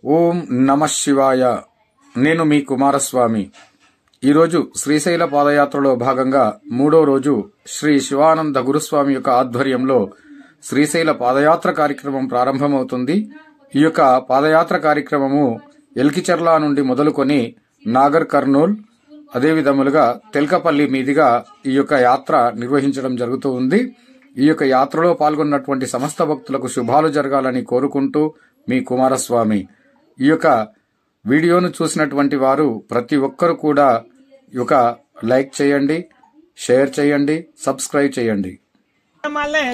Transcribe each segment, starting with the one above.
ఓం నమః శివాయ. నేను మీ కుమారస్వామి. ఈరోజు శ్రీశైల పాదయాత్రలో భాగంగా 3వ రోజు శ్రీ శివానంద గురుస్వామి యొక్క ఆధ్వర్యంలో శ్రీశైల పాదయాత్ర కార్యక్రమం ప్రారంభమవుతుంది. ఈ యొక్క పాదయాత్ర కార్యక్రమము ఎల్కిచర్ల నుండి మొదలుకొని నాగర్ కర్నూల్ అదేవిధములుగా తెల్కపల్లి మీదుగా ఈ యొక్క యాత్ర నిర్వహించడం జరుగుతూ ఉంది. ఈ యొక్క యాత్రలో పాల్గొన్నటువంటి సమస్త భక్తులకు శుభాలు జరగాలని కోరుకుంటూ మీ కుమారస్వామి. ఈ యొక్క వీడియోను చూసినటువంటి వారు ప్రతి ఒక్కరు కూడా ఈ యొక్క లైక్ చేయండి, షేర్ చేయండి, సబ్స్క్రైబ్ చేయండి.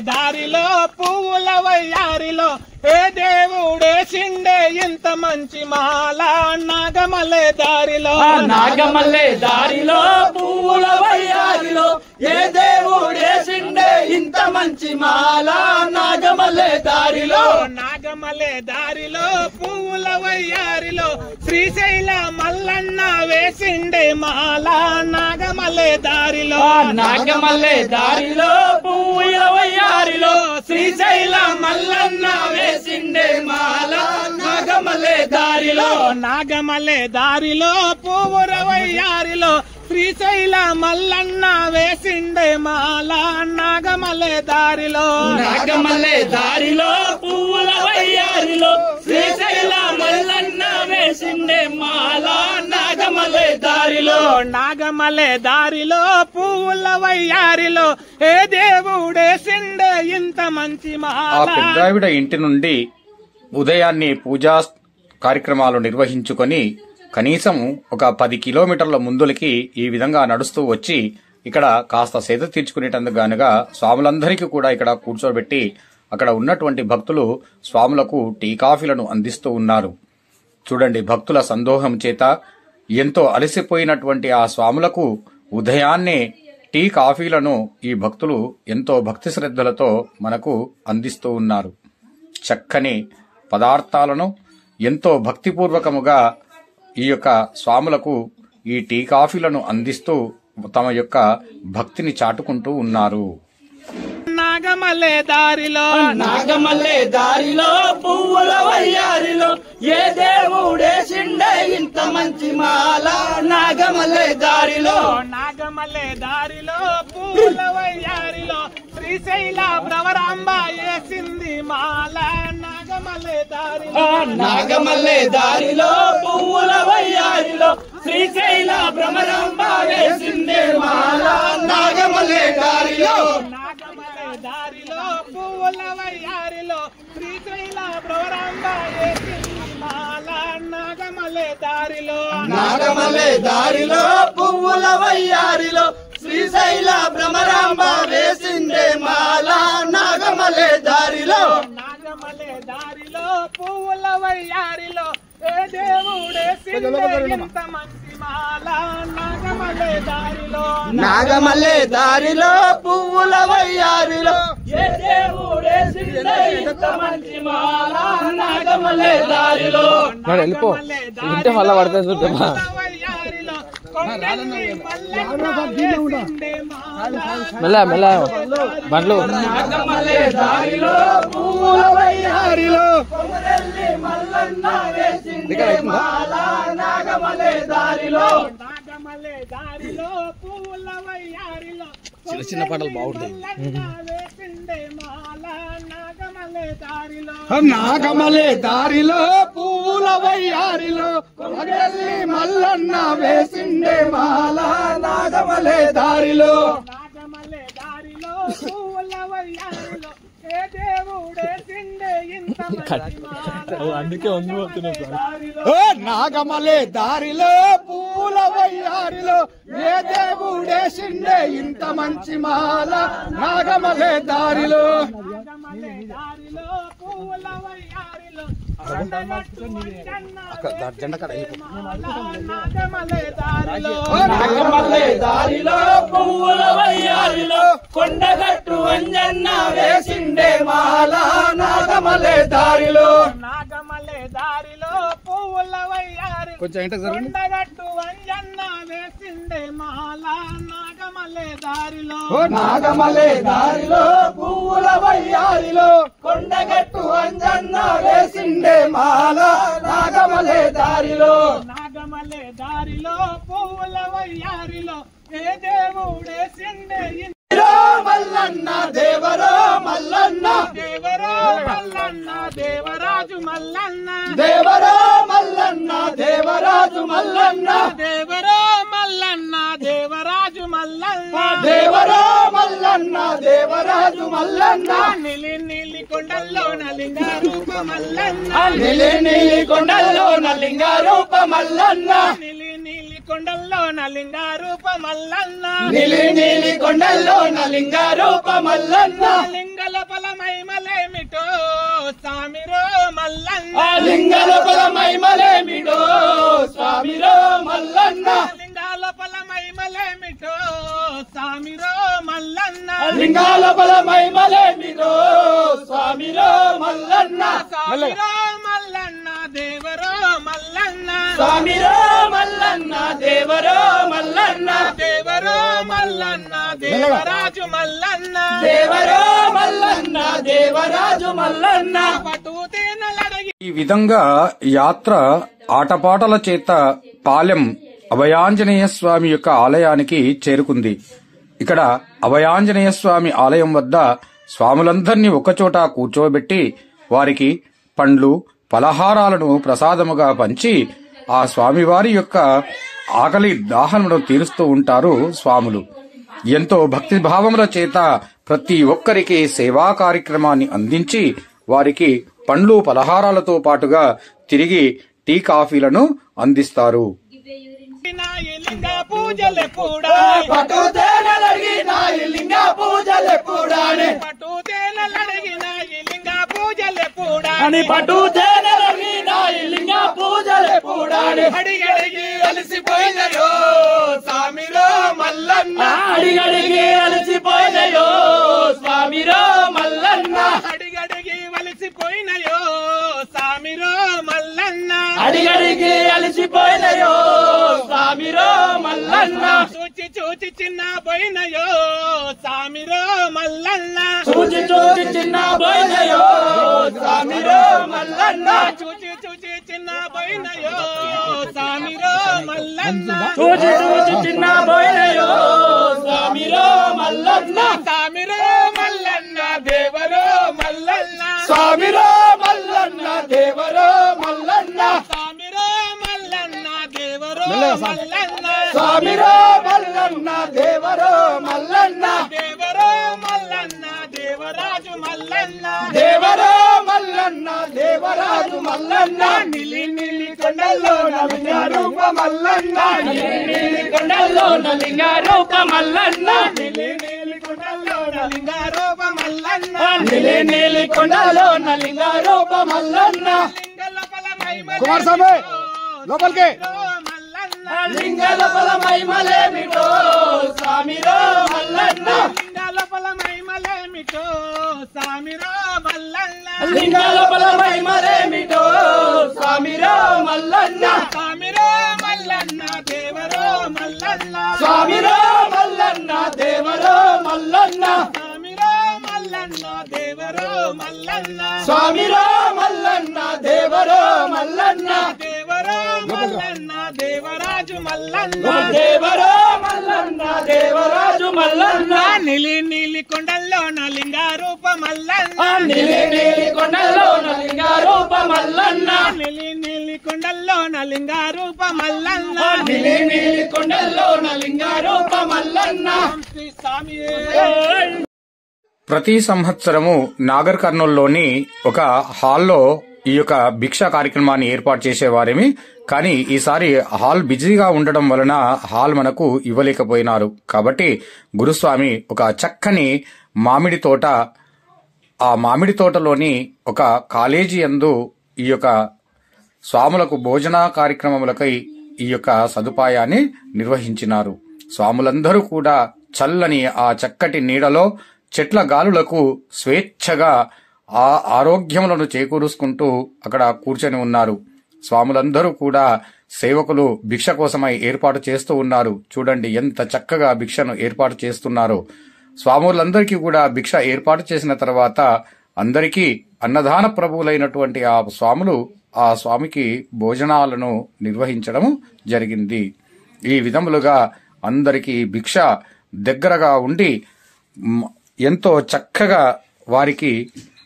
దారిలో పువ్వుల వయ్యారిలో ఏ దేవుడే సిండే ఇంత మంచి మాల నాగమల్లె దారిలో నాగమల్లె దారిలో పువ్వుల వయ్యారిలో ఏ దేవుడే సిండే ఇంత మంచి మాల నాగమల్లె దారిలో నాగమల్లె దారిలో పువ్వుల వయ్యారిలో శ్రీశైల మల్లన్న వేసిండే మాల నాగమల్లె దారిలో నాగమల్లె దారిలో పువ్వుల వయ్యారిలో శ్రీశైల మల్లన్న వేసిండే మాల నాగమల్లె దారిలో నాగమల్లె దారిలో పువ్వుల వయ్యారిలో శ్రీశైల మల్లన్న వేసిండే మాల నాగమల్లె దారిలో నాగమల్లె దారిలో పువ్వుల వయ్యారిలో శ్రీశైల మల్లన్న వేసిండే మాల నాగమల్లె దారిలో నాగమల్లె దారిలో పువ్వుల వయ్యారిలో ఏ దేవుడే సిండే ఇంత మంచి ఆ మాల. పెద్దావిడ ఇంటి నుండి ఉదయాన్నే పూజా కార్యక్రమాలు నిర్వహించుకొని కనీసం ఒక 10 కిలోమీటర్ల ముందులకి ఈ విధంగా నడుస్తూ వచ్చి ఇక్కడ కాస్త సేద తీర్చుకునేటందుకు గానుగా స్వాములందరికీ కూడా ఇక్కడ కూర్చోబెట్టి అక్కడ ఉన్నటువంటి భక్తులు స్వాములకు టీ కాఫీలను అందిస్తూ ఉన్నారు. చూడండి, భక్తుల సందోహం చేత ఎంతో అలసిపోయినటువంటి ఆ స్వాములకు ఉదయాన్నే టీ కాఫీలను ఈ భక్తులు ఎంతో భక్తి శ్రద్ధలతో మనకు అందిస్తూ ఉన్నారు. చక్కని పదార్థాలను ఎంతో భక్తిపూర్వకముగా ఈ యొక్క స్వాములకు ఈ టీ కాఫీలను అందిస్తూ తమ యొక్క భక్తిని చాటుకుంటూ ఉన్నారు. నాగమల్లె దారిలో నాగమల్లె దారిలో పువ్వుల వయ్యారిలో ఏ దేవుడే సిండే ఇంత మంచి మాల నాగమల్లె దారిలో నాగమల్లె దారిలో పువ్వుల వయ్యారిలో శ్రీశైల భ్రవరాంబ వేసింది మాల నాగమల్లె దారిలో నాగమల్లె దారిలో పువ్వుల వయ్యారిలో శ్రీశైల భ్రమరాంబ వేసిందే మాల నాగమల్లె దారిలో నాగమల్లె దారిలో పువ్వుల వయ్యారిలో శ్రీశైల భ్రవరాంబ వేసింది మాల నాగమల్లె దారిలో నాగమల్లె దారిలో పువ్వుల వయ్యారిలో శ్రీశైల భ్రమరాంబ వేసిందే మాల నాగమల్లె దారిలో నాగమల్లె దారిలో పువ్వుల వయ్యారిలో ఏ దేవుడే సిండే ఇంత మంచి మాల నాగమల్లె దారిలో నాగమల్లె దారిలో పువ్వుల వయ్యారిలో ఏ దేవుడే సిండే ఇంత మంచి మాల నాగమల్లె దారిలో వెళ్ళిపో ఇంటే మళ్ళా పడతాయి చూద్దామా. మెల్ల మెల్ల బండ్లు. నాగమల్లె దారిలో పువ్వుల వయ్యారిలో కొమరెల్లి మల్లన్న వేసిందే మాల నాగమల్లె దారిలో నాగమల్లె దారిలో పువ్వుల వయ్యారిలో చిన్న చిన్న పాటలు బాగుంటాయి. వేసిండే మాల నాగమల్లె దారిలో నాగమల్లె దారిలో పువ్వుల వయ్యారిలో కొమరెల్లి మల్లన్న వేసిండే మాల నాగమల్లె దారిలో నాగమల్లె దారిలో పువ్వుల వయ్యారిలో ఏ దేవుడే సిండే ఇంత మంచి మాల అందుకే వంగిపోతున్నాం సార్. ఓ నాగమల్లె దారిలో పువ్వుల వయ్యారిలో ఏ దేవుడే సిండే ఇంత మంచి మాల నాగమల్లె దారిలో నాగమల్లె దారిలో పువ్వుల వయ్యారిలో కొండగట్టు జెండా కాడ మాల నాగమల్లె దారిలో నాగమల్లె దారిలో పువ్వుల వయ్యారిలో కొండగట్టు అంజన్న వేసిండే మాల నాగమల్లె దారిలో నాగమల్లె దారిలో పువ్వుల వయ్యారిలో కొంచెం ఇంటికి జరగండి. కొండగట్టు అంజన్న వేసిండే మాల నాగమల్లె దారిలో నాగమల్లె దారిలో పువ్వుల వయ్యారిలో కొండగట్టు అంజన్న వేసిండే మాల నాగ దారిలో నాగమల్లె దారిలో పువ్వుల వయ్యారిలో ఏ దేవుడేసిండే మల్లన్న దేవరో మల్లన్న దేవరో మల్లన్న దేవరాజు మల్లన్న దేవరో మల్లన్న దేవరాజు మల్లన్న దేవరో మల్లన్న దేవరాజు మల్లన్న దేవరో మల్లన్న దేవరాజు మల్లన్న నీలి నీలి కొండల్లో నలింగ రూప మల్లన్న నీలి నీలి కొండల్లో నలింగ రూప మల్లన్న నీలి నీలి కొండల్లో నలింగ రూప మల్లన్న నీలి నీలి కొండల్లో నలింగ రూప మల్లన్న లింగల ఫలమైమలేమిటో సామిరో మల్లన్న లింగల ఫలమైమలేమిటో స్వామిరో మల్లన్న లింగాల ఫలమైమలేమిటో సామిరో మల్లన్న లింగాల ఫలమైమలేమిటో స్వామిరో మల్లన్న సామిరో మల్లన్న దేవరో మల్లన్న స్వామిరో మల్లన్న దేవరో మల్లన్న దేవరో మల్లన్న దేవరాజు మల్లన్న దేవరో మల్లన్న దేవరాజు మల్లన్న పటూతేనలడగి ఈ విధంగా యాత్ర ఆటపాటల చేత పాలెం అభయాంజనేయ స్వామి యొక్క ఆలయానికి చేరుకుంది. ఇక్కడ అభయాంజనేయ స్వామి ఆలయం వద్ద స్వాములందరినీ ఒకచోట కూర్చోబెట్టి వారికి పండ్లు పలహారాలను ప్రసాదముగా పంచి ఆ స్వామివారి యొక్క ఆకలి దాహమును తీరుస్తూ ఉంటారు స్వాములు. ఎంతో భక్తి భావముల చేత ప్రతి ఒక్కరికి సేవా కార్యక్రమాన్ని అందించి వారికి పండ్లు పలహారాలతో పాటుగా తిరిగి టీ కాఫీలను అందిస్తారు. లింగ పూజలు కూడా పట్టుతేనలడిగిన లింగ పూజలు కూడానే పటూతేనలడిగిన లింగ పూజలు కూడా అని పట్టుతేనలడిగిన లింగ పూజలు కూడానే అడిగడిగి అలసిపోయినయో స్వామిరో మల్లన్న అడిగడిగి అలసిపోయినయో స్వామిరో మల్లన్న అడిగడిగి వలసిపోయినయో సామిరో మల్లన్న అడిగడిగి అలసిపోయినయో స్వామిరో మల్లన్న చూచి చూచి చిన్న పోయినయో సామిరో మల్లన్న చూచి చూచి చిన్న పోయినయో స్వామిరో మల్లన్న చూచి చూచి చిన్న పోయినయో సామిరో మల్లన్న చూచి చూచి చిన్న పోయినయో స్వామిరో మల్లన్న సామిరో మల్లన్న దేవరో మల్లన్న స్వామిరో మల్లన్న దేవరో మల్లన్న సామిరో మల్లన్న దేవరో మల్లన్న స్వామిరో మల్లన్న దేవరో మల్లన్న దేవరో మల్లన్న దేవరాజు మల్లన్న దేవరో మల్లన్న దేవరాజు మల్లన్న నిలి నిలి కొండల్లో నలింగ రూప మల్లన్న నీలి కొండల్లో నలింగ రూప మల్లన్న నిలి నిలి కొండల్లో నలింగ రూప మల్లన్న నీలి నీలి కొండల్లో నలింగ రూప మల్లన్న లింగల ఫలమై కుమారస్వామి, లోపలికి. మల్లన్న లింగల ఫలమైమలేమిటో స్వామిరో మల్లన్న లింగాల ఫలమై మలేమిటో సామిరో మల్లన్న లింగల ఫలమైమలేమిటో స్వామిరో మల్లన్న సామిరో మల్లన్న దేవరో మల్లన్న స్వామిరో మల్లన్న దేవరో మల్లన్న సామిరో మల్లన్న దేవరో మల్లన్న స్వామిరో మల్లన్న దేవరో మల్లన్న దేవరో మల్లన్న దేవరాజు మల్లన్న దేవరో మల్లన్న దేవరాజు మల్లన్న నిలి నీలి కొండల్లో నలింగ రూప మల్లన్న నీలి నీలి కొండల్లో నలింగ రూప మల్లన్న నిలి నీలి కొండల్లో నలింగ రూప మల్లన్న నీలి నీలి కొండల్లో నలింగ రూప మల్లన్న శ్రీ స్వామియే ప్రతి సంవత్సరము నాగర్ కర్నూలులోని ఒక హాల్లో ఈ యొక్క భిక్ష కార్యక్రమాన్ని ఏర్పాటు చేసేవారేమి. కానీ ఈసారి హాల్ బిజీగా ఉండడం వలన హాల్ మనకు ఇవ్వలేకపోయినారు. కాబట్టి గురుస్వామి ఒక చక్కని మామిడి తోట, ఆ మామిడి తోటలోని ఒక కాలేజీ యందు ఈ యొక్క స్వాములకు భోజన కార్యక్రమములకై ఈ యొక్క సదుపాయాన్ని నిర్వహించినారు. స్వాములందరూ కూడా చల్లని ఆ చక్కటి నీడలో చెట్ల గాలులకు స్వేచ్ఛగా ఆ ఆరోగ్యములను చేకూరుసుకుంటూ అక్కడ కూర్చొని ఉన్నారు. స్వాములందరూ కూడా సేవకులు భిక్ష కోసమై ఏర్పాటు చేస్తూ ఉన్నారు. చూడండి ఎంత చక్కగా భిక్షను ఏర్పాటు చేస్తున్నారో. స్వాములందరికీ కూడా భిక్ష ఏర్పాటు చేసిన తర్వాత అందరికీ అన్నదాన ప్రభువులైనటువంటి ఆ స్వాములు ఆ స్వామికి భోజనాలను నిర్వహించడం జరిగింది. ఈ విధములుగా అందరికీ భిక్ష దగ్గరగా ఉండి ఎంతో చక్కగా వారికి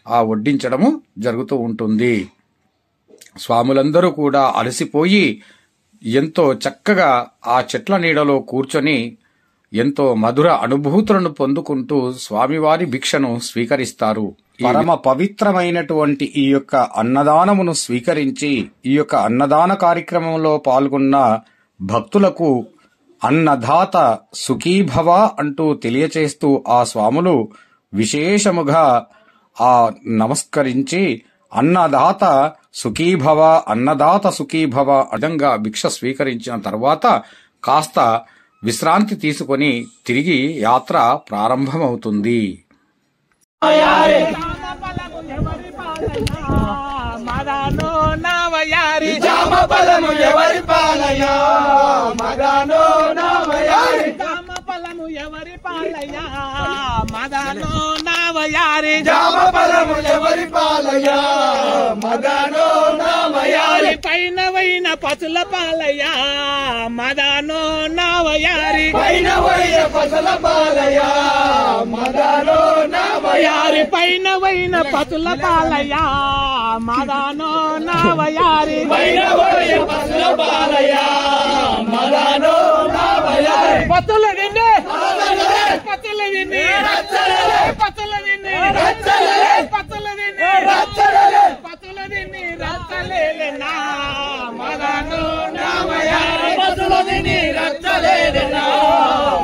ఆ వడ్డించడము జరుగుతూ ఉంటుంది. స్వాములందరూ కూడా అలసిపోయి ఎంతో చక్కగా ఆ చెట్ల నీడలో కూర్చొని ఎంతో మధుర అనుభూతులను పొందుకుంటూ స్వామివారి భిక్షను స్వీకరిస్తారు. పరమ పవిత్రమైనటువంటి ఈ యొక్క అన్నదానమును స్వీకరించి ఈ యొక్క అన్నదాన కార్యక్రమంలో పాల్గొన్న భక్తులకు అన్నదాత సుఖీభవ అంటూ తెలియచేస్తూ ఆ స్వాములు విశేషముగా ఆ నమస్కరించి అన్నదాత సుఖీభవ, అన్నదాత సుఖీభవ అదంగా భిక్ష స్వీకరించిన తర్వాత కాస్త విశ్రాంతి తీసుకొని తిరిగి యాత్ర ప్రారంభమవుతుంది. మదనో నవయారి జామ ఫలము ఎవరి పాలయా మదనో నవయారి జామ ఫలము ఎవరి పాలయా మదనో నవయారి జామ ఫలము ఎవరి పాలయా మదనో నవయారి పైన వైన పసుల పాలయా మదనో నవయారి పైన వైన పసుల పాలయా మదనో నవయారి పైన వైన పసుల పాలయా మదనో నవయారి పైన వైన పసుల పాలయా మదనో నవయారి పసుల విని పసుల విని పసుల విని పసుల విని పసుల విని రచ్చలేలే నా మదనో నవయారి పసుల విని రచ్చలేలే నా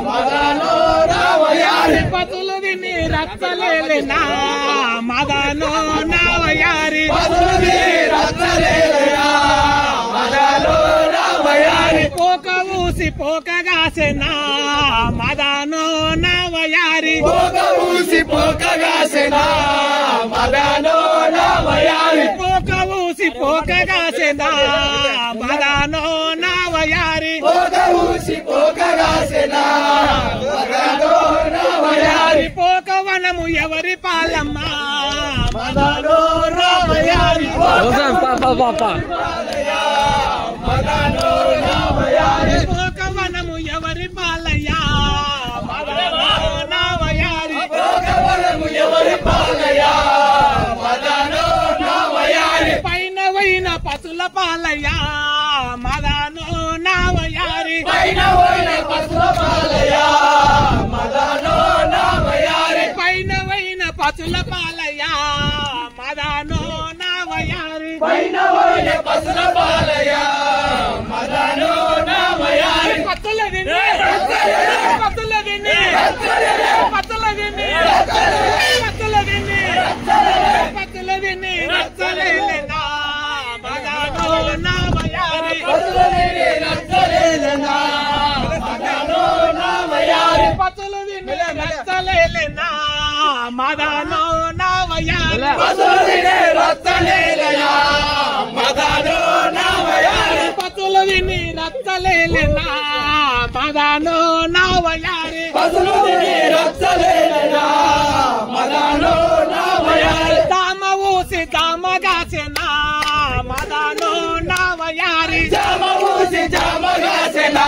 మదనో నవయారి పసుల విని రచ్చలేలే నా మదనో నవయారి పసుల విని రచ్చలేలే నా మదనో నవయారి పోక ఊసి పోకగాసెనా మదనో నవయారి పోక ఊసి పోకగాసెనా మదనో నవయారి పోక ఊసి పోకగాసెనా మదనో నవయారి పోక ఊసి పోకగాసెనా మదనో నవయారి పోక వనము ఎవరి పాలమ్మా మదనో నవయారి మదనో నవయారి పోక వనము ఎవరి పాలయ్యా మదనో నవయారి పోకవనము ఎవరి పాలయా మదనో నవయారి పైన వైన పసుల పాలయ్యా మదనో నవయారి పైన వైన పసుల పాలయా మదనో నవయారి పైన వైన పసుల పాలయ్యా మదనో నవయారి పైన వైన పసుల పాలయా మదనో నవయారి పసుల విని పసుల విని పసుల విని పసుల విని పసుల విని రచ్చలేలే నా మదనో నవయారి పసుల విని రచ్చలేలే నా మదనో నవయారి పసుల విని రచ్చలేలే నా మదనో నవయారి పసుల విని రచ్చలేలే నా మదనో నవయారి పసుల విని రచ్చలేలే నా మదనో నవయారి పసుల విని రచ్చలేలే నా మదనో నవయారి దామ ఊసి దామగాసెనా మదనో నవయారి జామ ఊసి జామగాసెనా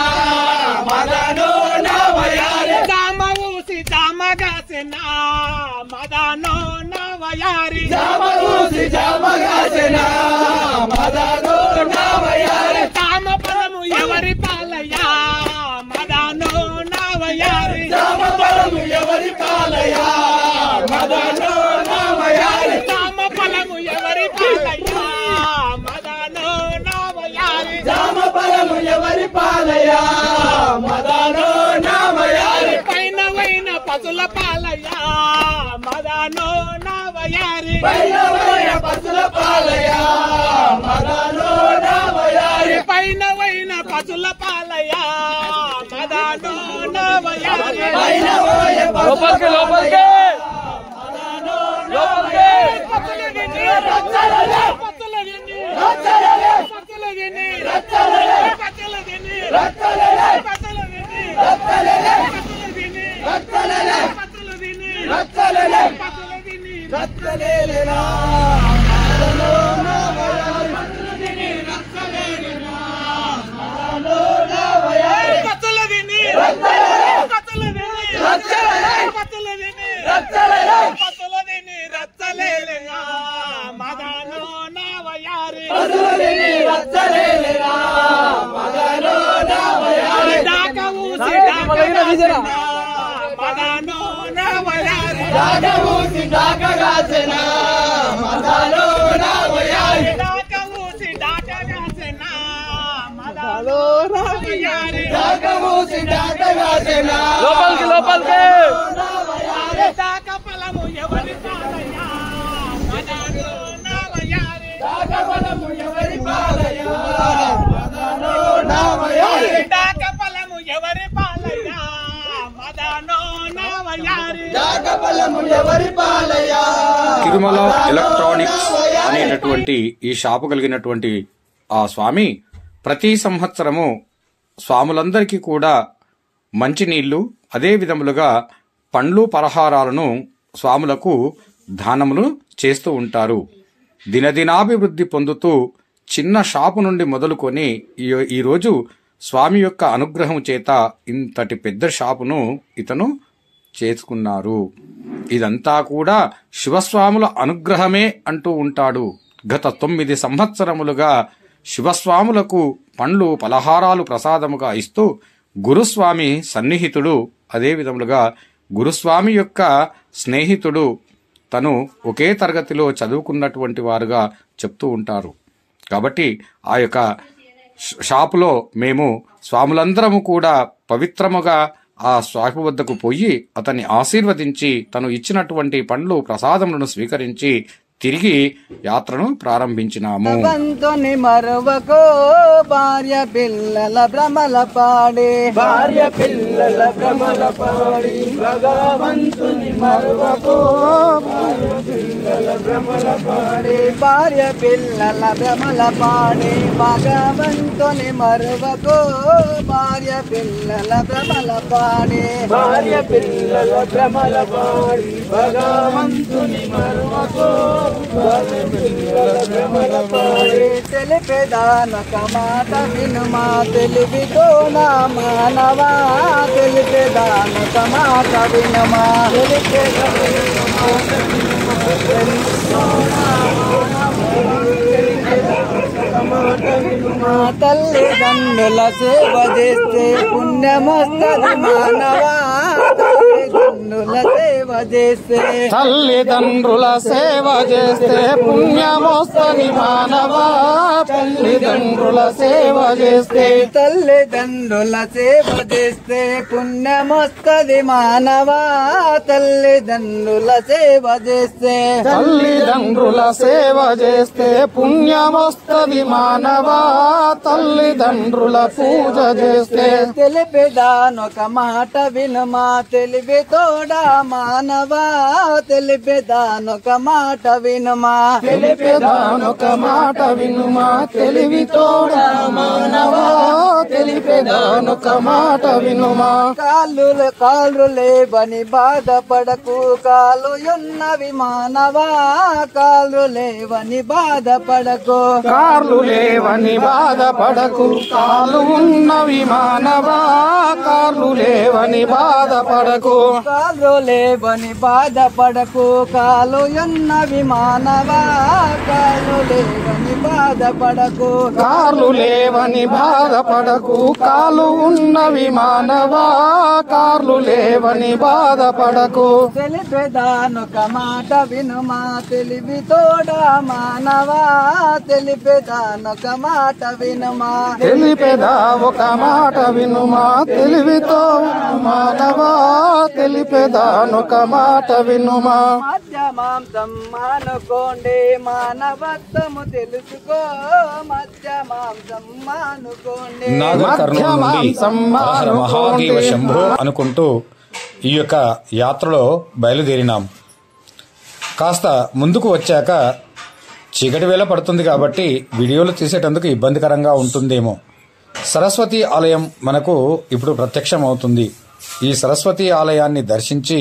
మదనో నవయారి దామ ఊసి దామగాసెనా మదనో నవయారి జామ ఊసి జామగాసెనా మదనో నవయారి దామ ఫలము ఎవరి పాలయ్యా మదనో నవయారి జామ ఫలము ఎవరి పాలయా మదనో నవయారి దామ ఫలము ఎవరి పాలయ్యా మదనో నవయారి జామ ఫలము ఎవరి పాలయా మదనో నవయారి పైన వైన పసుల పాలయ్యా మదనో నవయారి పైన వైన పసుల పాలయా మదనో నవయారి పైన వైన పసుల పాలయ్యా మదనో నవయారి పైన వైన పసుల పాలయా మదనో నవయారి పసుల విని రచ్చలేలే పసుల విని రచ్చలేలే పసుల విని రచ్చలేలే పసుల విని రచ్చలేలే పసుల విని రచ్చలేలే పసుల విని రచ్చలేలే పసుల విని రచ్చలేలే పసుల విని రచ్చలేలే నా మదనో నవయారి రచ్చలేరా మదనో నవయారి దాకవూసి మదనో నవయారి దాకవూసి దాకగాసన మదనో నవయారి దాకవూసి దాకగాసన మదనో నవయారి దాకవూసి దాకగాసన లోపలికి దాక ఫలము ఎవరి పాలయ్యా మదనో నవయారి దాక ఫలము ఎవరి పాలయ్యా మదనో నవయారి దాక ఫలము ఎవరి పాలయ్యా మదనో నవయారి దాక ఫలము ఎవరి పాలయ్యా తిరుమల ఎలక్ట్రానిక్స్ అనేటటువంటి ఈ షాపు కలిగినటువంటి ఆ స్వామి ప్రతి సంవత్సరము స్వాములందరికీ కూడా మంచినీళ్లు అదే విధములుగా పండ్లు పలహారాలను స్వాములకు దానములు చేస్తూ ఉంటారు. దినదినాభివృద్ధి పొందుతూ చిన్న షాపు నుండి మొదలుకొని ఈరోజు స్వామి యొక్క అనుగ్రహం చేత ఇంతటి పెద్ద షాపును ఇతను చేసుకున్నారు. ఇదంతా కూడా శివస్వాముల అనుగ్రహమే అంటూ ఉంటాడు. గత 9 సంవత్సరములుగా శివస్వాములకు పండ్లు పలహారాలు ప్రసాదముగా ఇస్తూ గురుస్వామి సన్నిహితుడు, అదే విధములుగా గురుస్వామి యొక్క స్నేహితుడు, తను ఒకే తరగతిలో చదువుకున్నటువంటి వారుగా చెప్తూ ఉంటారు. కాబట్టి ఆ యొక్క షాపులో మేము స్వాములందరము కూడా పవిత్రముగా ఆ స్వామి వద్దకు పోయి అతన్ని ఆశీర్వదించి తను ఇచ్చినటువంటి పండ్లు ప్రసాదములను స్వీకరించి తిరిగి యాత్రను ప్రారంభించినాము. భగవంతుని మరువకో భార్య పిల్లల భ్రమల పాడే భార్య పిల్లల భ్రమల పాడి భగవంతుని మరువకో భార్య పిల్లల భ్రమల పాడే భార్య పిల్లల భ్రమల పాడే భగవంతుని మరువకో భార్య పిల్లల భ్రమల పాడే భార్య పిల్లల భ్రమల పాడి భగవంతుని మరువకో తెలిపేదానొక మాట వినుమా తెలివితో నా మానవా తెలిపేదానొక మాట వినుమా తల్లిదండ్రుల సేవ చేస్తే పుణ్యమొస్తది మానవా తల్లిదండ్రుల సేవ చేస్తే తల్లిదండ్రుల సేవ చేస్తే పుణ్యమొస్తది మానవా తల్లిదండ్రుల సేవ చేస్తే తల్లిదండ్రుల సేవ చేస్తే పుణ్యమొస్తది మానవా తల్లిదండ్రుల సేవ చేస్తే తల్లిదండ్రుల సేవ చేస్తే పుణ్యమొస్తది మానవా తల్లిదండ్రుల పూజ చేస్తే తెలిపేదానొక మాట వినుమా తెలివి తోడా మానవా తెలిపేదానొక మాట వినుమా తెలిపేదానొక మాట వినుమా తెలివి తోడా మానవా తెలిపేదానొక మాట వినుమా కాళ్ళు లేవని బాధపడకు కాలు ఉన్నవి మానవా కాళ్ళు లేవని బాధపడకు కార్లు లేవని బాధపడకు కాలు ఉన్నవి మానవా కార్లు లేవని బాధపడకు కాళ్ళు లేవని బాధపడకు కాలు ఉన్నవి మానవా కాళ్ళు లేవని బాధపడకు కార్లు లేవని బాధపడకు కాలు ఉన్నవి మానవా కార్లు లేవని బాధపడకు తెలిపేదానొక మాట వినుమా తెలివి తోడా మానవా తెలిపేదానొక మాట వినుమా తెలిపేదా ఒక మాట వినుమా తెలివితో మానవా తెలిపేదానొక మాట వినుమా మధ్య మాంసం మానుకోండి మానవత్వము తెలుసుకో మధ్య మాంసం మానుకోండి నాగర్ కర్నూలు నుండి హర మహాదేవ శంభో అనుకుంటూ ఈ యొక్క యాత్రలో బయలుదేరినాం. కాస్త ముందుకు వచ్చాక చీకటి వేళ పడుతుంది కాబట్టి వీడియోలు తీసేటందుకు ఇబ్బందికరంగా ఉంటుందేమో. సరస్వతి ఆలయం మనకు ఇప్పుడు ప్రత్యక్షం అవుతుంది. ఈ సరస్వతి ఆలయాన్ని దర్శించి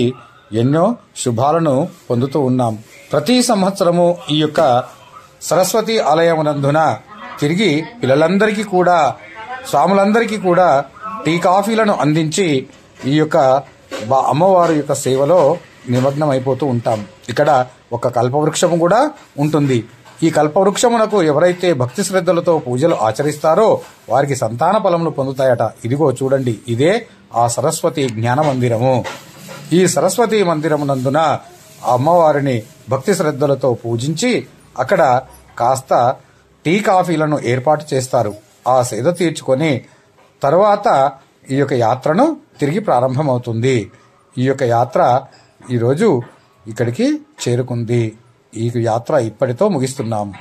ఎన్నో శుభాలను పొందుతూ ఉన్నాం. ప్రతి సంవత్సరము ఈ యొక్క సరస్వతి ఆలయమునందున తిరిగి పిల్లలందరికీ కూడా స్వాములందరికీ కూడా టీ కాఫీలను అందించి ఈ యొక్క అమ్మవారి యొక్క సేవలో నిమగ్నం అయిపోతూ ఉంటాం. ఇక్కడ ఒక కల్పవృక్షము కూడా ఉంటుంది. ఈ కల్పవృక్షమునకు ఎవరైతే భక్తి శ్రద్ధలతో పూజలు ఆచరిస్తారో వారికి సంతాన ఫలములు పొందుతాయట. ఇదిగో చూడండి, ఇదే ఆ సరస్వతి జ్ఞాన మందిరము. ఈ సరస్వతి మందిరమునందున అమ్మవారిని భక్తి శ్రద్ధలతో పూజించి అక్కడ కాస్త టీ కాఫీలను ఏర్పాటు చేస్తారు. ఆ సేద తీర్చుకొని తర్వాత ఈ యొక్క యాత్రను తిరిగి ప్రారంభమవుతుంది. ఈ యొక్క యాత్ర ఈరోజు ఇక్కడికి చేరుకుంది. ఈ యాత్ర ఇప్పటితో ముగిస్తున్నాము.